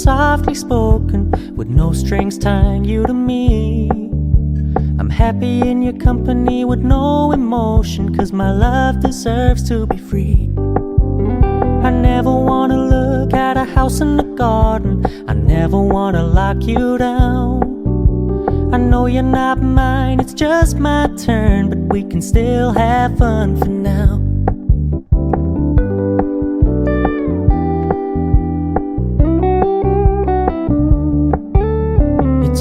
softly spoken, with no strings tying you to me. I'm happy in your company with no emotion, 'cause my love deserves to be free. I never wanna look at a house in the garden, I never wanna lock you down. I know you're not mine, it's just my turn, but we can still have fun for now.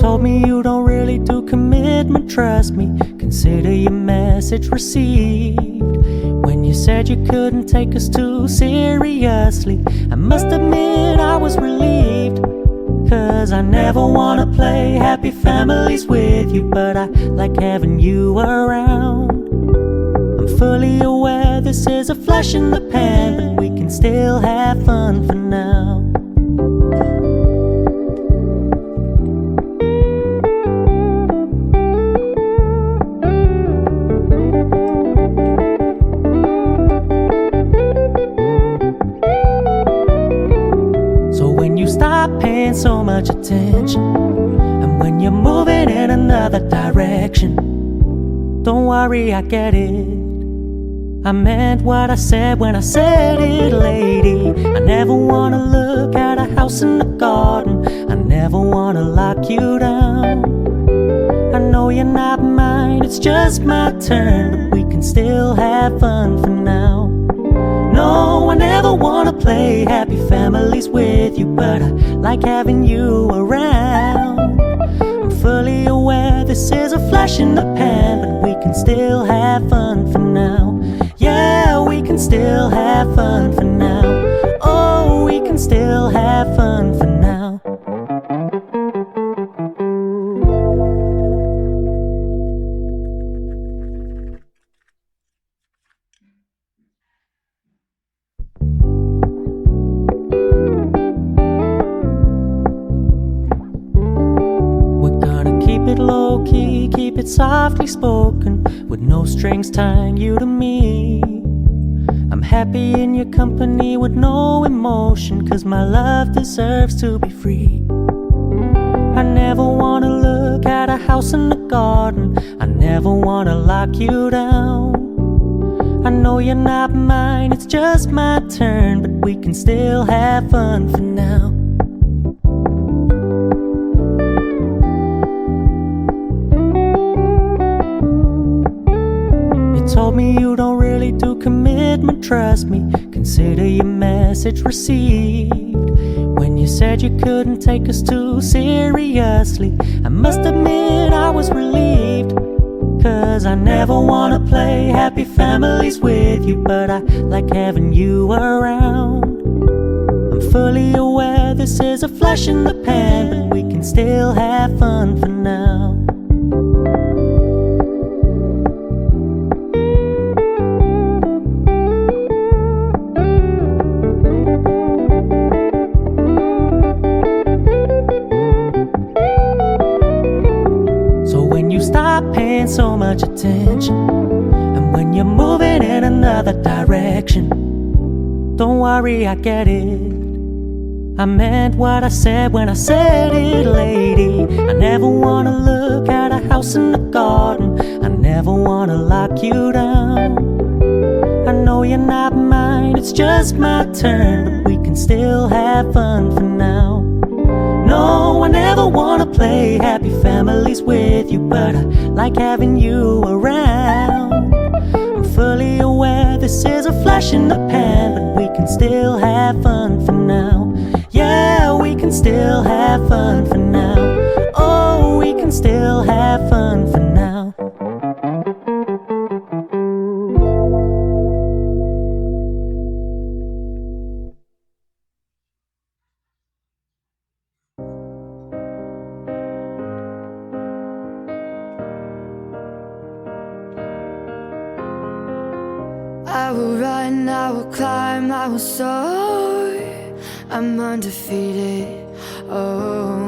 Told me you don't really do commitment, trust me, consider your message received. When you said you couldn't take us too seriously, I must admit I was relieved. 'Cause I never wanna play happy families with you, but I like having you around. I'm fully aware this is a flash in the pan, but we can still have fun for now. Stop paying so much attention, and when you're moving in another direction, don't worry, I get it. I meant what I said when I said it, lady. I never wanna look at a house in the garden, I never wanna lock you down. I know you're not mine, it's just my turn, but we can still have fun for now. No, I never wanna play happy families with you, but I like having you around. I'm fully aware this is a flash in the pan, but we can still have fun for now. Yeah, we can still have fun for now. Oh, we can still have fun for now. Low-key, keep it softly spoken, with no strings tying you to me. I'm happy in your company with no emotion, 'cause my love deserves to be free. I never wanna look at a house in the garden, I never wanna lock you down. I know you're not mine, it's just my turn, but we can still have fun for now. Told me you don't really do commitment, trust me, consider your message received. When you said you couldn't take us too seriously, I must admit I was relieved. 'Cause I never wanna play happy families with you, but I like having you around. I'm fully aware this is a flash in the pan, but we can still have fun for now. Stop paying so much attention, and when you're moving in another direction, don't worry, I get it. I meant what I said when I said it, lady. I never wanna look at a house in the garden, I never wanna lock you down. I know you're not mine, it's just my turn, but we can still have fun for now. No, I never wanna play happy families with you, but I like having you around. I'm fully aware this is a flash in the pan, but we can still have fun for now. Yeah, we can still have fun for now. Oh, we can still have fun for now. I will run, I will climb, I will soar. I'm undefeated, oh.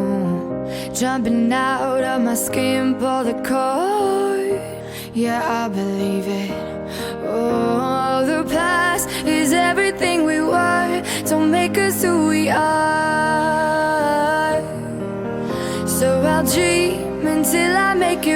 Jumping out of my skin, pull the cord. Yeah, I believe it. Oh, the past is everything we were. Don't make us who we are. I'll dream until I make it